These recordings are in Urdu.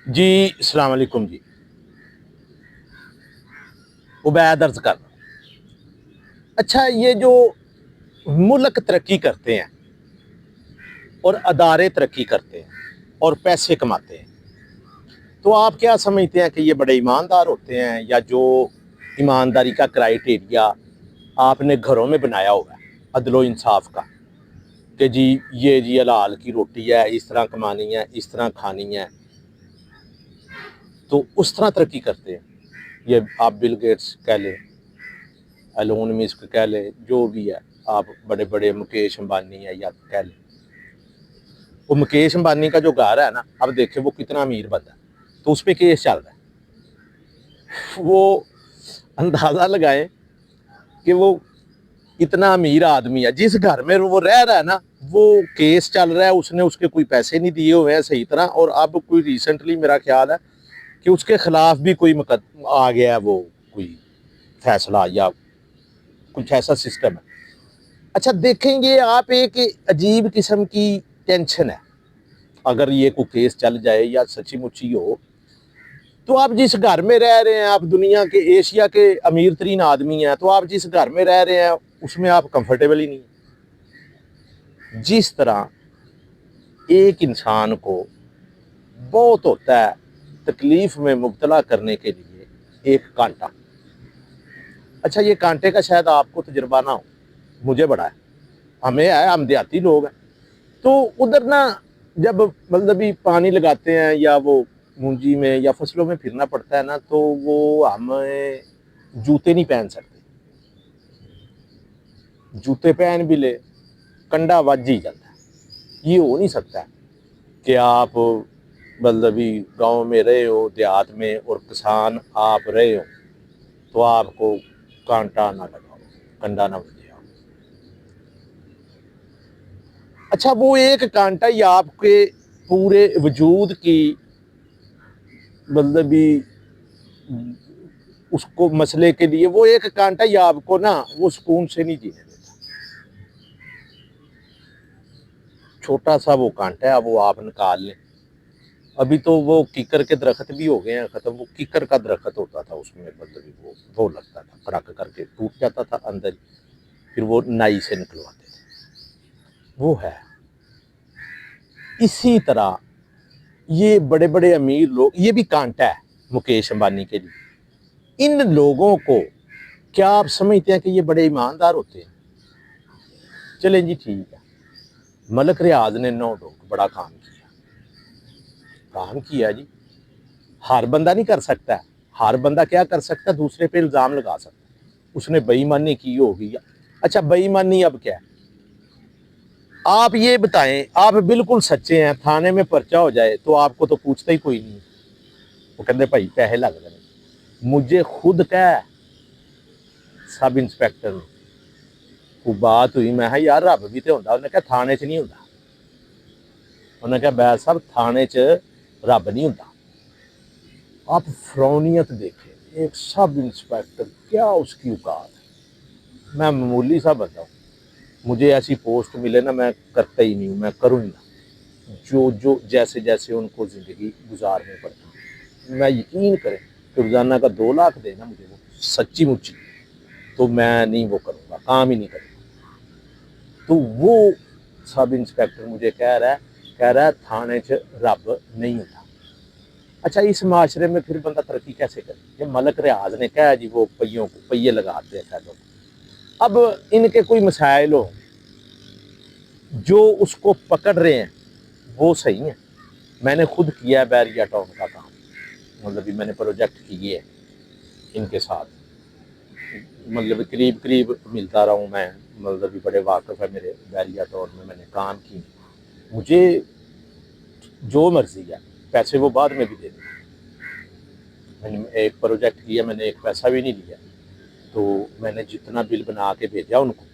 جی السلام علیکم جی، عبید عرض کر رہا ہوں۔ اچھا، یہ جو ملک ترقی کرتے ہیں اور ادارے ترقی کرتے ہیں اور پیسے کماتے ہیں، تو آپ کیا سمجھتے ہیں کہ یہ بڑے ایماندار ہوتے ہیں، یا جو ایمانداری کا کرائیٹیریا آپ نے گھروں میں بنایا ہوا ہے عدل و انصاف کا، کہ جی یہ جی حلال کی روٹی ہے، اس طرح کمانی ہے، اس طرح کھانی ہے، تو اس طرح ترقی کرتے ہیں؟ یہ آپ بل گیٹس کہہ لیں، ایلون مسک کہہ لیں، جو بھی ہے، آپ بڑے بڑے مکیش امبانی ہے یا کہہ لیں، وہ مکیش امبانی کا جو گھر ہے نا، اب دیکھیں وہ کتنا امیر بندہ ہے، تو اس پہ کیس چل رہا ہے۔ وہ اندازہ لگائیں کہ وہ اتنا امیر آدمی ہے، جس گھر میں وہ رہ رہا ہے نا، وہ کیس چل رہا ہے، اس نے اس کے کوئی پیسے نہیں دیے ہوئے ہیں صحیح طرح، اور اب کوئی ریسنٹلی میرا خیال ہے کہ اس کے خلاف بھی کوئی آ گیا ہے، وہ کوئی فیصلہ یا کچھ ایسا سسٹم ہے۔ اچھا دیکھیں گے آپ، ایک عجیب قسم کی ٹینشن ہے، اگر یہ کوئی کیس چل جائے یا سچی مچی ہو، تو آپ جس گھر میں رہ رہے ہیں، آپ دنیا کے ایشیا کے امیر ترین آدمی ہیں، تو آپ جس گھر میں رہ رہے ہیں اس میں آپ کمفرٹیبل ہی نہیں ہیں۔ جس طرح ایک انسان کو بہت ہوتا ہے تکلیف میں مبتلا کرنے کے لیے ایک کانٹا، اچھا یہ کانٹے کا شاید آپ کو تجربہ نہ ہو، مجھے بڑا ہے، ہمیں ہے، ہم دیہاتی لوگ ہیں، تو ادھر نا جب مطلب پانی لگاتے ہیں یا وہ مونجی میں یا فصلوں میں پھرنا پڑتا ہے نا، تو وہ ہمیں جوتے نہیں پہن سکتے، جوتے پہن بھی لے کنڈا وج ہی جاتا ہے۔ یہ ہو نہیں سکتا کہ آپ مطلب گاؤں میں رہے ہو، دیہات میں، اور کسان آپ رہے ہو، تو آپ کو کانٹا نہ لگاؤ، کنڈا نہ بجے آپ۔ اچھا وہ ایک کانٹا ہی آپ کے پورے وجود کی مطلب اس کو مسئلے کے لیے، وہ ایک کانٹا ہی آپ کو نا وہ سکون سے نہیں جینے دیتا۔ چھوٹا سا وہ کانٹا ہے، وہ آپ نکال لیں۔ ابھی تو وہ کیکر کے درخت بھی ہو گئے ہیں ختم، وہ کیکر کا درخت ہوتا تھا، اس میں مطلب وہ لگتا تھا، کڑک کر کے ٹوٹ جاتا تھا اندر، پھر وہ نائی سے نکلواتے تھے، وہ ہے۔ اسی طرح یہ بڑے بڑے امیر لوگ، یہ بھی کانٹا ہے مکیش امبانی کے لیے۔ ان لوگوں کو کیا آپ سمجھتے ہیں کہ یہ بڑے ایماندار ہوتے ہیں؟ چلیں جی ٹھیک ہے، ملک ریاض نے 9 لوگ بڑا کام کیا جی، ہر بندہ نہیں کر سکتا ہے، ہر بندہ کیا کر سکتا ہے، دوسرے پہ الزام لگا سکتا ہے، اس نے بے ایمانی کی ہوگی۔ اچھا بے ایمانی اب کیا ہے؟ آپ یہ بتائیں، آپ بالکل سچے ہیں، تھانے میں پرچہ ہو جائے تو آپ کو تو پوچھتا ہی کوئی نہیں، وہ کہتے بھائی پیسے لگ رہے ہیں۔ مجھے خود کہا سب انسپیکٹر نے، وہ بات ہوئی، میں یار رب بھی تو ہوتا، انہیں کہا تھانے چ نہیں ہوتا، انہیں کہا بیس صاحب تھانے چ رب نہیں ہوتا۔ آپ فرونیت دیکھیں، ایک سب انسپیکٹر، کیا اس کی اوقات ہے۔ میں معمولی سا بندہ ہوں، مجھے ایسی پوسٹ ملے نا، میں کرتا ہی نہیں ہوں، میں کروں ہی نہ، جو جیسے جیسے ان کو زندگی گزارنے پڑتی ہے۔ میں یقین کریں کہ روزانہ کا 2 لاکھ دے نا مجھے وہ سچی مچی، تو میں نہیں وہ کروں گا، کام ہی نہیں کروں گا۔ تو وہ سب انسپیکٹر مجھے کہہ رہا ہے تھانے چ رب نہیں ہوتا۔ اچھا اس معاشرے میں پھر بندہ ترقی کیسے کرے؟ یہ ملک ریاض نے کہا جی وہ پہیوں کو پہیے لگاتے ہیں شاید، اب ان کے کوئی مسائل ہو جو اس کو پکڑ رہے ہیں، وہ صحیح ہیں۔ میں نے خود کیا ہے بیریا ٹاؤن کا کام، مطلب میں نے پروجیکٹ کیے ہیں ان کے ساتھ، مطلب قریب ملتا رہا ہوں میں، مطلب بڑے واقف ہے میرے بیریا ٹاؤن میں نے کام کی۔ مجھے جو مرضی ہے، پیسے وہ بعد میں بھی دے دیں، میں نے ایک پروجیکٹ کیا، میں نے ایک پیسہ بھی نہیں لیا، تو میں نے جتنا بل بنا کے بھیجا ان کو،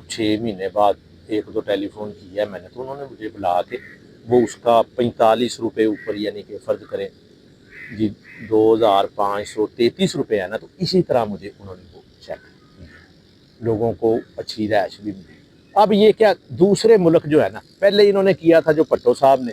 6 مہینے بعد 1-2 ٹیلی فون کیا میں نے، تو انہوں نے مجھے بلا کے وہ اس کا 45 روپے اوپر، یعنی کہ فرض کریں جی 2533 روپے ہے نا، تو اسی طرح مجھے انہوں نے وہ چیک کیا، لوگوں کو اچھی رہائش بھی ملی۔ اب یہ کیا دوسرے ملک جو ہے نا، پہلے انہوں نے کیا تھا جو پٹو صاحب نے،